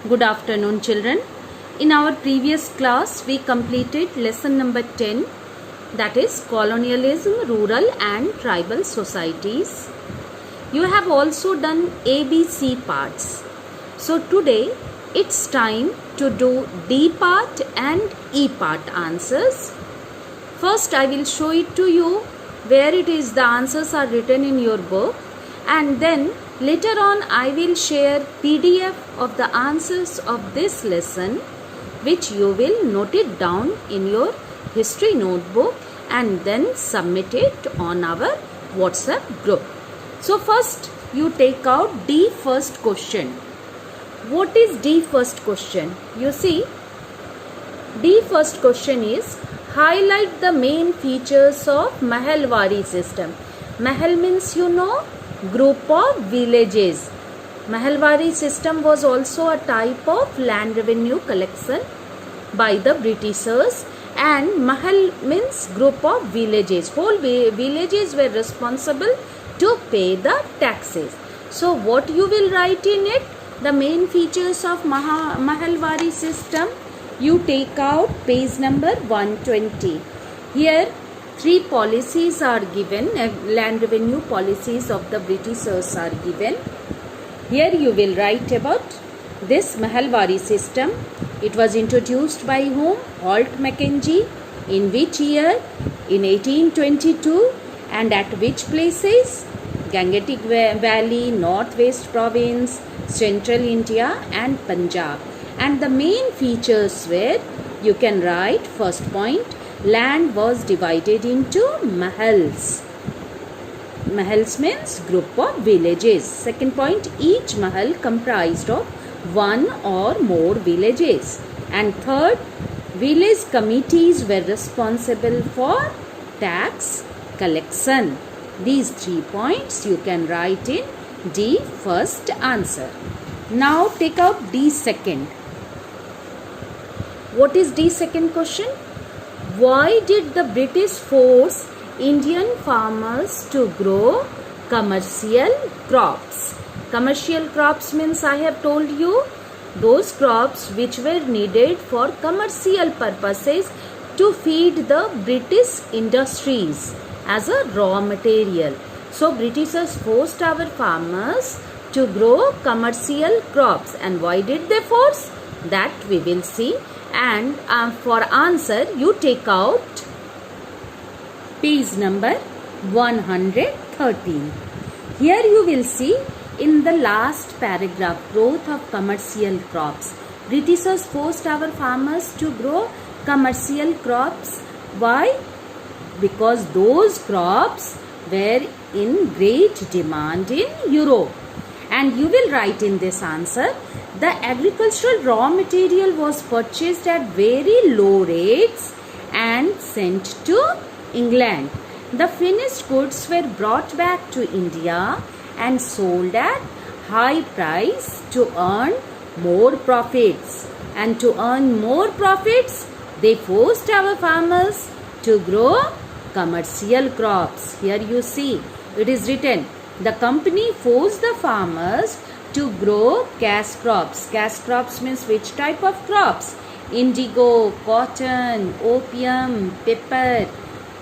Good afternoon, children. In our previous class, we completed lesson number 10, that is colonialism, rural and tribal societies. You have also done ABC parts. So today, it's time to do D part and E part answers. First, I will show it to you where it is the answers are written in your book, and then later on I will share PDF of the answers of this lesson, which you will note it down in your history notebook and then submit it on our WhatsApp group. So first you take out D first question. What is D first question? You see, D first question is highlight the main features of Mahalwari system. Mahal means group of villages. Mahalwari system was also a type of land revenue collection by the Britishers, and Mahal means group of villages. Whole villages were responsible to pay the taxes. So what you will write in it? The main features of Mahalwari system. You take out page number 120. Here 3 policies are given, land revenue policies of the Britishers are given. Here you will write about this Mahalwari system. It was introduced by whom? Holt Mackenzie. In which year? In 1822. And at which places? Gangetic Valley, Northwest Province, Central India and Punjab. And the main features were, you can write first point, land was divided into mahals. Mahals means group of villages. Second point, each mahal comprised of one or more villages. And third, village committees were responsible for tax collection. These 3 points you can write in D first answer. Now take out D second. What is D second question? Why did the British force Indian farmers to grow commercial crops? Commercial crops means, I have told you, those crops which were needed for commercial purposes to feed the British industries as a raw material. So Britishers forced our farmers to grow commercial crops. And why did they force? That we will see. And for answer you take out page number 113. Here you will see in the last paragraph, growth of commercial crops. Britishers forced our farmers to grow commercial crops. Why? Because those crops were in great demand in Europe. And you will write in this answer, the agricultural raw material was purchased at very low rates and sent to England. The finished goods were brought back to India and sold at high price to earn more profits. And to earn more profits, they forced our farmers to grow commercial crops. Here you see, it is written, the company forced the farmers to grow cash crops. Cash crops means which type of crops? Indigo, cotton, opium, pepper,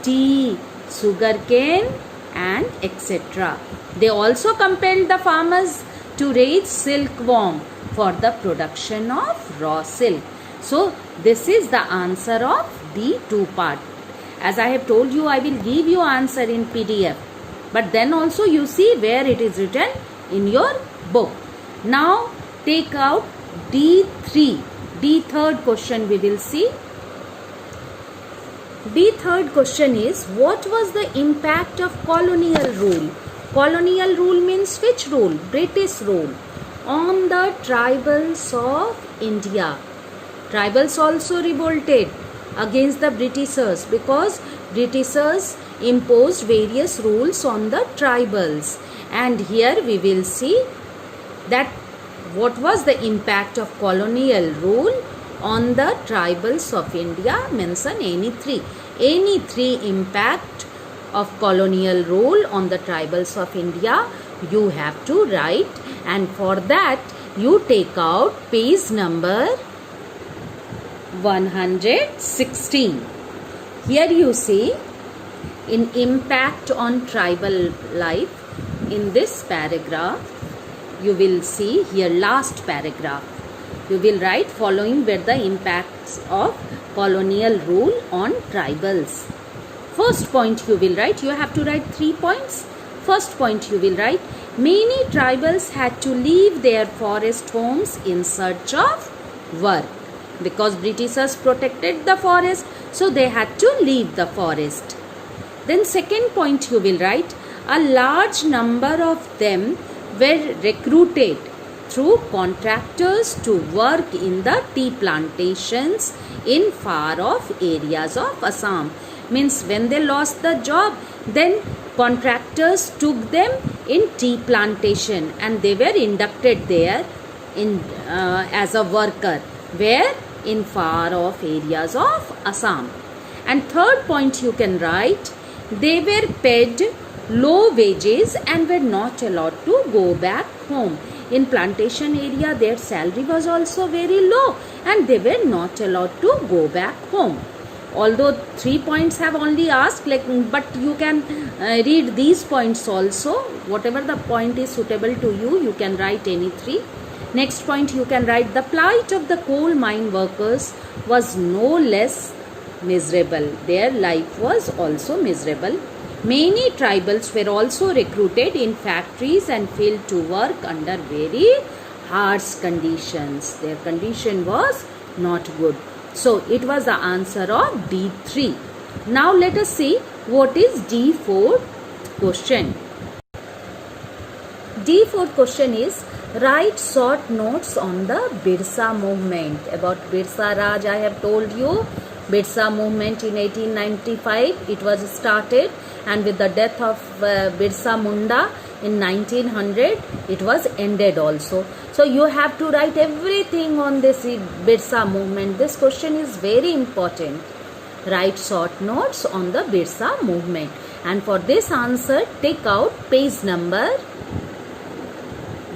tea, sugarcane and etc. They also compelled the farmers to raise silkworm for the production of raw silk. So this is the answer of the 2 part. As I have told you, I will give you answer in PDF. But then also you see where it is written in your book. Now take out D3. D third question we will see. D third question is, what was the impact of colonial rule? Colonial rule means which rule? British rule on the tribals of India. Tribals also revolted against the Britishers because Britishers imposed various rules on the tribals. And here we will see that what was the impact of colonial rule on the tribals of India. Mention any 3. Any 3 impact of colonial rule on the tribals of India you have to write, and for that you take out page number 116. Here you see in impact on tribal life. In this paragraph, you will see here last paragraph. You will write following were the impacts of colonial rule on tribals. First point you will write, you have to write 3 points. First point you will write, many tribals had to leave their forest homes in search of work. Because Britishers protected the forest, so they had to leave the forest. Then second point you will write, a large number of them were recruited through contractors to work in the tea plantations in far off areas of Assam. Means when they lost the job, then contractors took them in tea plantation and they were inducted there in as a worker. Where? In far off areas of Assam. And third point you can write, they were paid low wages and were not allowed to go back home. In plantation area their salary was also very low and they were not allowed to go back home. Although 3 points have only asked, but you can read these points also. Whatever the point is suitable to you, you can write any 3. Next point you can write, the plight of the coal mine workers was no less miserable. Their life was also miserable. Many tribals were also recruited in factories and field to work under very harsh conditions. Their condition was not good. So it was the answer of D3. Now let us see what is D4 question. D4 question is, write short notes on the Birsa movement. About Birsa Raj I have told you. Birsa movement in 1895 it was started, and with the death of Birsa Munda in 1900 it was ended also. So you have to write everything on this Birsa movement. This question is very important. Write short notes on the Birsa movement, and for this answer take out page number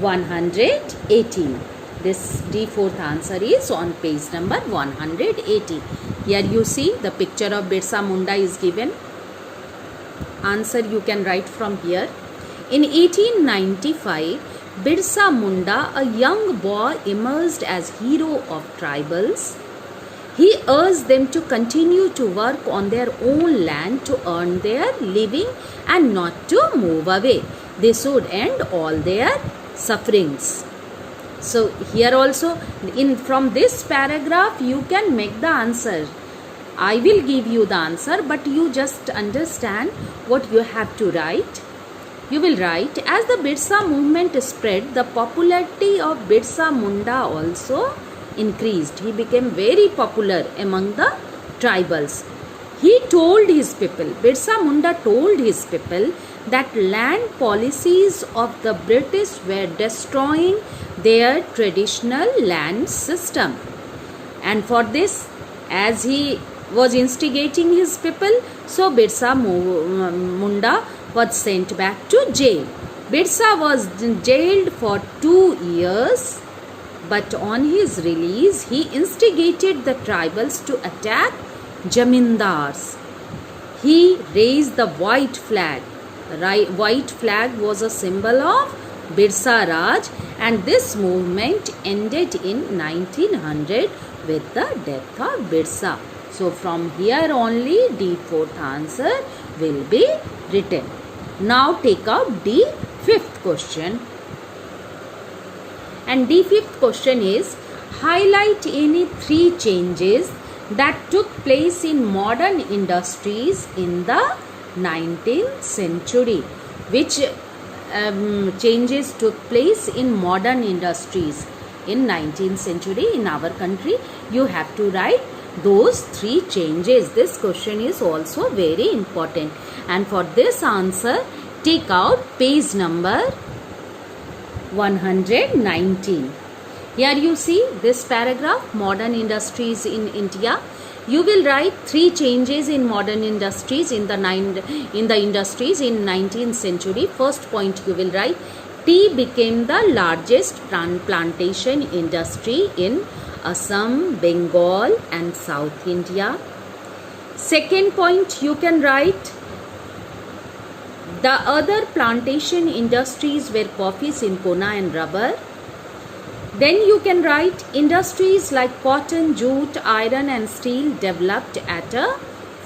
118. This D4th answer is on page number 180. Here you see the picture of Birsa Munda is given. Answer you can write from here. In 1895, Birsa Munda, a young boy, emerged as hero of tribals. He urged them to continue to work on their own land to earn their living and not to move away. They should end all their sufferings. So here also from this paragraph you can make the answer. I will give you the answer, but you just understand what you have to write. You will write, as the Birsa movement spread, the popularity of Birsa Munda also increased. He became very popular among the tribals. He told his people, Birsa Munda told his people that land policies of the British were destroying their traditional land system. And for this, as he was instigating his people, so Birsa Munda was sent back to jail. Birsa was jailed for 2 years, but on his release, he instigated the tribals to attack Jamindars. He raised the white flag. White flag was a symbol of Birsa Raj, and this movement ended in 1900 with the death of Birsa. So from here only D4th answer will be written. Now take out D5th question. And D5th question is, highlight any 3 changes that took place in modern industries in the 19th century. Which changes took place in modern industries in 19th century in our country? You have to write those 3 changes. This question is also very important, and for this answer take out page number 119. Here you see this paragraph, modern industries in India. You will write 3 changes in modern industries in the industries in 19th century. First point you will write, Tea became the largest plantation industry in Assam, Bengal and South India. Second point you can write, the other plantation industries were coffee, cinchona and rubber. Then you can write, industries like cotton, jute, iron and steel developed at a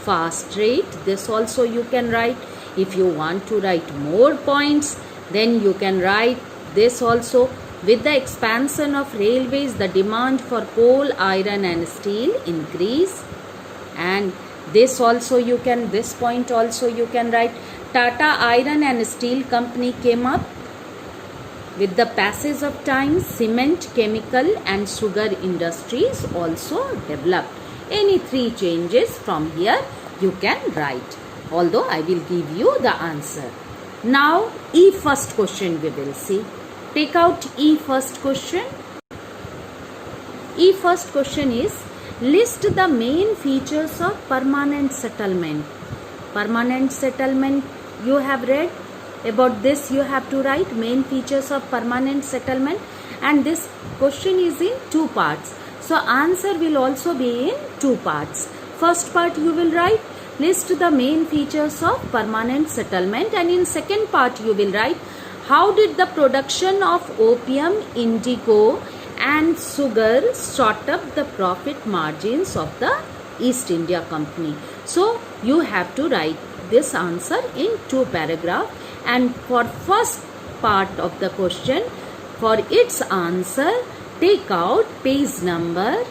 fast rate. This also you can write. If you want to write more points, then you can write this also. With the expansion of railways, the demand for coal, iron and steel increased. And this also you can, this point also you can write, Tata Iron and Steel Company came up. With the passage of time, cement, chemical and sugar industries also developed. Any three changes from here you can write, although I will give you the answer. Now E first question we will see. Take out E first question. E first question is, list the main features of permanent settlement. Permanent settlement you have read. About this you have to write main features of permanent settlement, and this question is in two parts. So answer will also be in two parts. First part you will write, list the main features of permanent settlement, and in second part you will write, how did the production of opium, indigo and sugar shot up the profit margins of the East India Company. So you have to write this answer in two paragraphs. And for first part of the question, for its answer, take out page number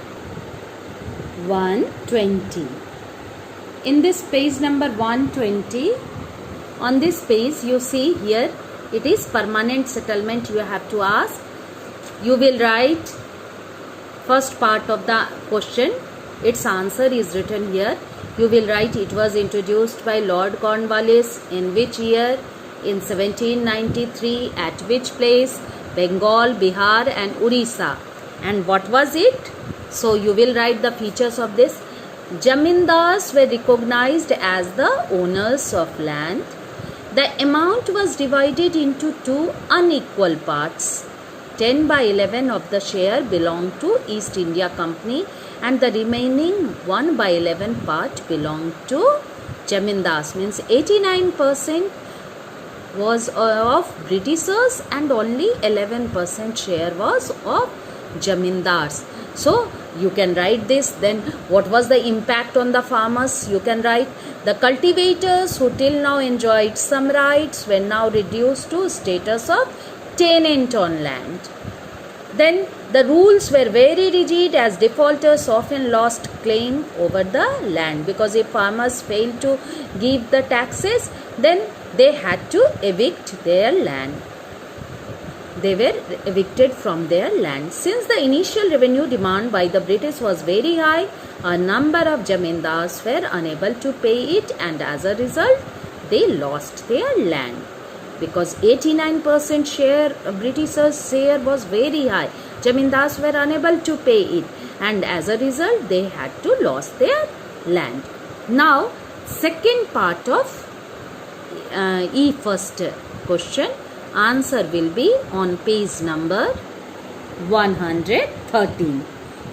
120. In this page number 120, on this page you see here, it is permanent settlement you have to ask. You will write first part of the question, its answer is written here. You will write, it was introduced by Lord Cornwallis in which year? In 1793. At which place? Bengal, Bihar and Orissa. And what was it? So you will write the features of this. Jamindars were recognized as the owners of land. The amount was divided into two unequal parts. 10/11 of the share belonged to East India Company and the remaining 1/11 part belonged to Jamindars. Means 89% was of Britishers and only 11% share was of Jamindars. So you can write this. Then what was the impact on the farmers? You can write, the cultivators who till now enjoyed some rights were now reduced to status of tenant on land. Then the rules were very rigid as defaulters often lost claim over the land, because if farmers failed to give the taxes, then they had to evict their land. They were evicted from their land. Since the initial revenue demand by the British was very high, a number of jamindars were unable to pay it, and as a result, they lost their land. Because 89% share, Britishers' share was very high. Jamindars were unable to pay it, and as a result, they had to lose their land. Now, second part of E first question, answer will be on page number 113.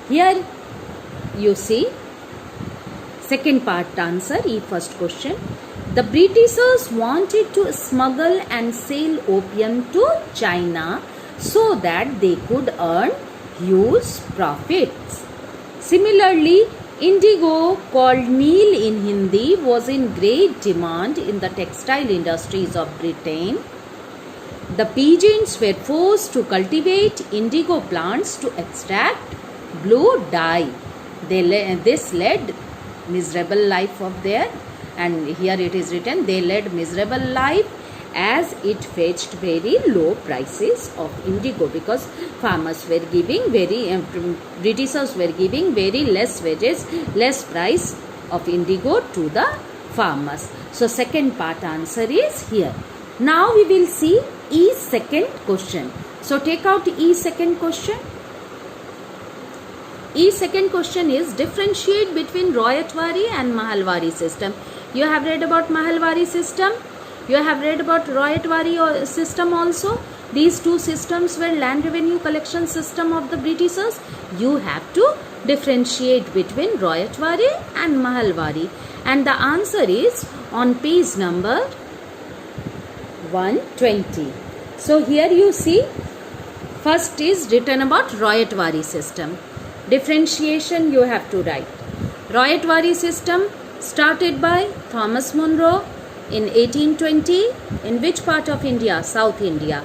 Here you see second part answer, E first question. The Britishers wanted to smuggle and sell opium to China so that they could earn huge profits. Similarly, indigo, called Neel in Hindi, was in great demand in the textile industries of Britain. The peasants were forced to cultivate indigo plants to extract blue dye. This led miserable life of their, and here it is written, they led miserable life as it fetched very low prices of indigo, because farmers were giving Britishers were giving very less wages, less price of indigo to the farmers. So second part answer is here. Now we will see E second question. So take out E second question. E second question is, differentiate between Royatwari and Mahalwari system. You have read about Mahalwari system. You have read about Royatwari system also. these two systems were land revenue collection system of the Britishers, you have to differentiate between Rayatwari and Mahalwari. And the answer is on page number 120. So here you see, first is written about Rayatwari system. Differentiation you have to write. Rayatwari system started by Thomas Munro in 1820. In which part of India? South India.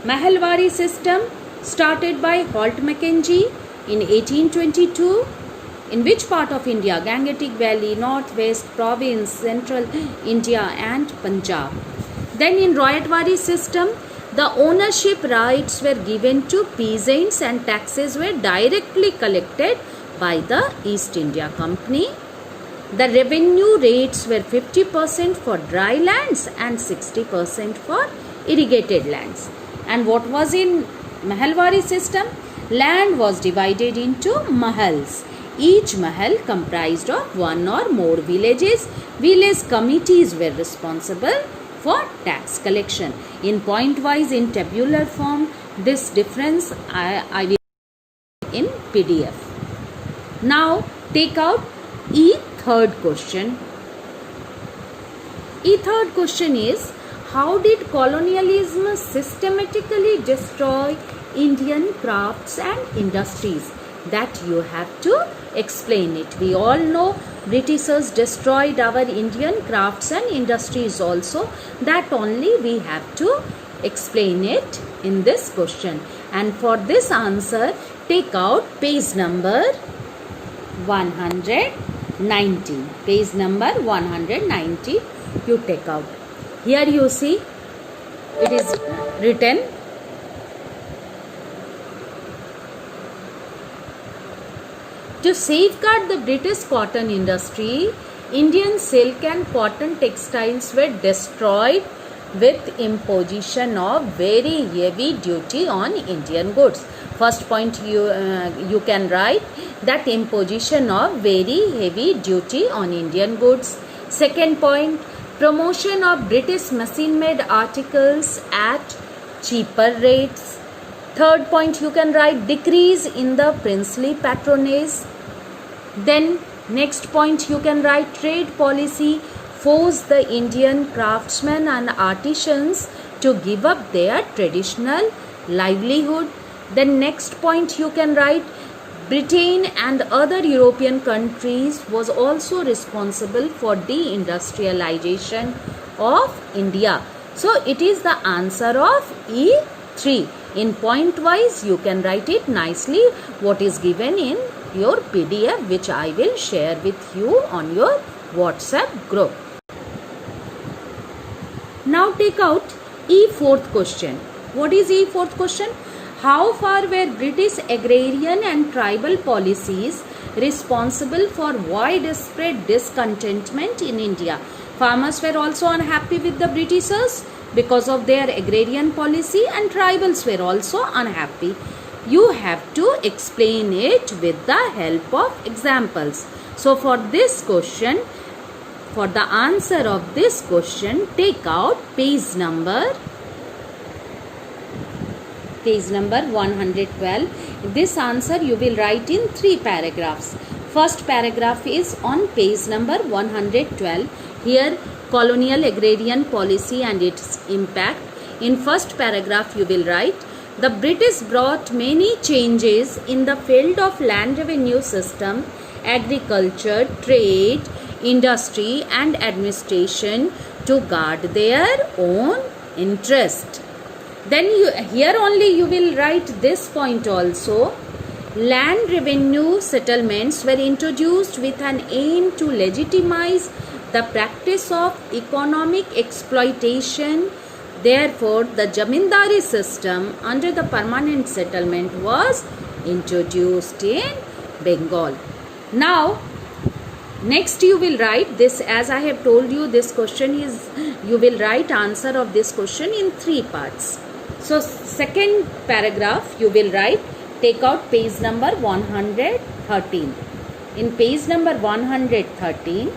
Mahalwari system started by Holt Mackenzie in 1822. In which part of India? Gangetic Valley, Northwest Province, Central India and Punjab. Then in Rayatwari system, the ownership rights were given to peasants and taxes were directly collected by the East India Company. The revenue rates were 50% for dry lands and 60% for irrigated lands. And what was in Mahalwari system? Land was divided into mahals. Each mahal comprised of one or more villages. Village committees were responsible for tax collection. In point-wise, in tabular form, this difference I will in PDF. Now take out E third question. E third question is, how did colonialism systematically destroy Indian crafts and industries? That you have to explain it. We all know Britishers destroyed our Indian crafts and industries also. That only we have to explain it in this question. And for this answer, take out page number 190. Page number 190 you take out. Here you see, it is written, to safeguard the British cotton industry, Indian silk and cotton textiles were destroyed with imposition of very heavy duty on Indian goods. First point you can write that imposition of very heavy duty on Indian goods. Second point, promotion of British machine-made articles at cheaper rates. Third point you can write, decrease in the princely patronage. Then next point you can write, trade policy forced the Indian craftsmen and artisans to give up their traditional livelihood. Then next point you can write, Britain and other European countries was also responsible for deindustrialization of India. So it is the answer of E3. In point wise you can write it nicely what is given in your PDF, which I will share with you on your WhatsApp group. Now take out E4th question. What is E4th question? How far were British agrarian and tribal policies responsible for widespread discontentment in India? Farmers were also unhappy with the Britishers because of their agrarian policy, and tribals were also unhappy. You have to explain it with the help of examples. So for this question, for the answer of this question, take out page number 112. This answer you will write in 3 paragraphs. First paragraph is on page number 112. Here, colonial agrarian policy and its impact. In first paragraph you will write, the British brought many changes in the field of land revenue system, agriculture, trade, industry and administration to guard their own interest. Then here only you will write this point also. Land revenue settlements were introduced with an aim to legitimize the practice of economic exploitation. Therefore, the Jamindari system under the permanent settlement was introduced in Bengal. Now, next you will write this, as I have told you, this question is, you will write answer of this question in 3 parts. So, second paragraph you will write, take out page number 113. In page number 113,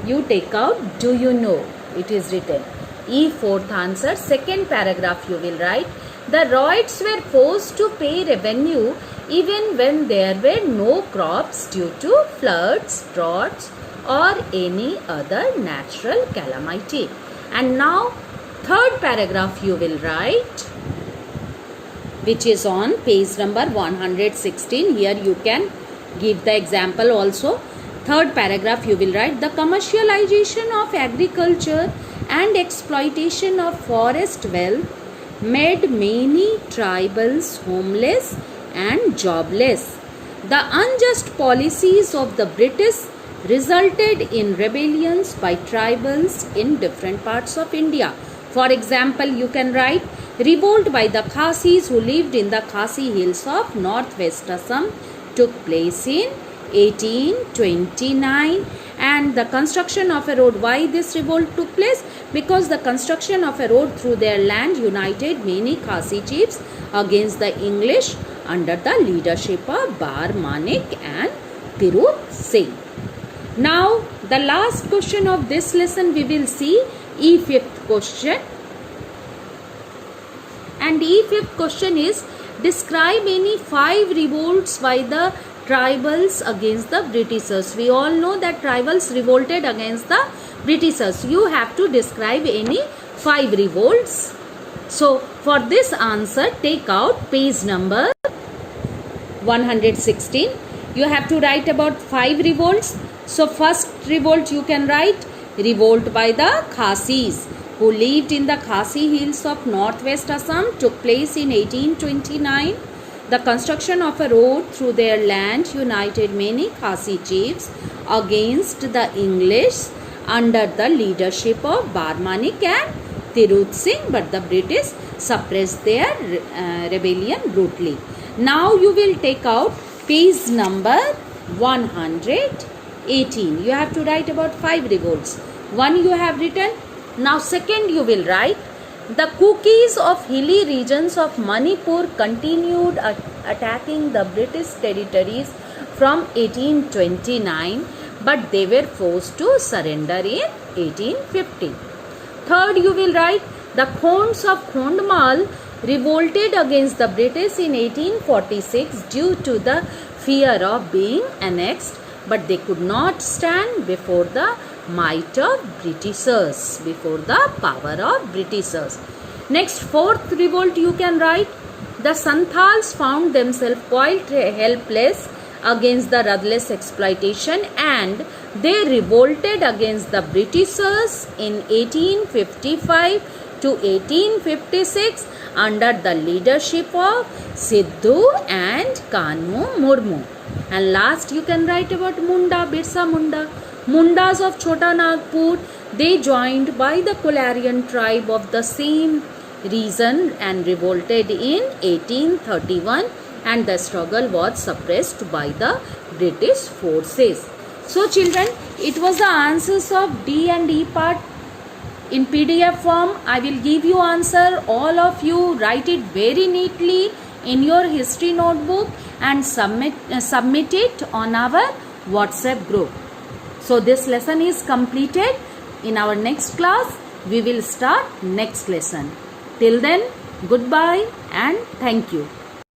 you take out, do you know? It is written. E, fourth answer. Second paragraph you will write. The Roids were forced to pay revenue even when there were no crops due to floods, droughts or any other natural calamity. And now third paragraph you will write, which is on page number 116. Here you can give the example also. Third paragraph you will write, the commercialization of agriculture and exploitation of forest wealth made many tribals homeless and jobless. The unjust policies of the British resulted in rebellions by tribals in different parts of India. For example, you can write, revolt by the Khasis who lived in the Khasi hills of northwest Assam took place in 1829, and the construction of a road. Why this revolt took place? Because the construction of a road through their land united many Khasi chiefs against the English under the leadership of Bar Manik and Tirut Singh. Now the last question of this lesson we will see, E5th question. And E5th question is, describe any 5 revolts by the tribals against the Britishers. We all know that tribals revolted against the Britishers. You have to describe any 5 revolts. So for this answer, take out page number 116. You have to write about 5 revolts. So first revolt you can write, revolt by the Khasis who lived in the Khasi hills of northwest Assam took place in 1829. The construction of a road through their land united many Khasi chiefs against the English under the leadership of Bar Manik and Tirut Singh, but the British suppressed their rebellion brutally. Now you will take out page number 118. You have to write about 5 revolts. One you have written. Now second you will write, the Kukis of hilly regions of Manipur continued attacking the British territories from 1829, but they were forced to surrender in 1850. Third you will write, the Khonds of Khondmal revolted against the British in 1846 due to the fear of being annexed, but they could not stand before the might of Britishers, before the power of Britishers. Next, fourth revolt you can write, the Santals found themselves quite helpless against the ruthless exploitation and they revolted against the Britishers in 1855 to 1856 under the leadership of Sidhu and Kanu Murmu. And last you can write about Munda, Birsa Munda. Mundas of Chota Nagpur, they joined by the Kolarian tribe of the same region and revolted in 1831, and the struggle was suppressed by the British forces. So children, it was the answers of D and E part in PDF form. I will give you answer. All of you write it very neatly in your history notebook and submit it on our WhatsApp group. So this lesson is completed. In our next class, we will start next lesson. Till then, goodbye and thank you.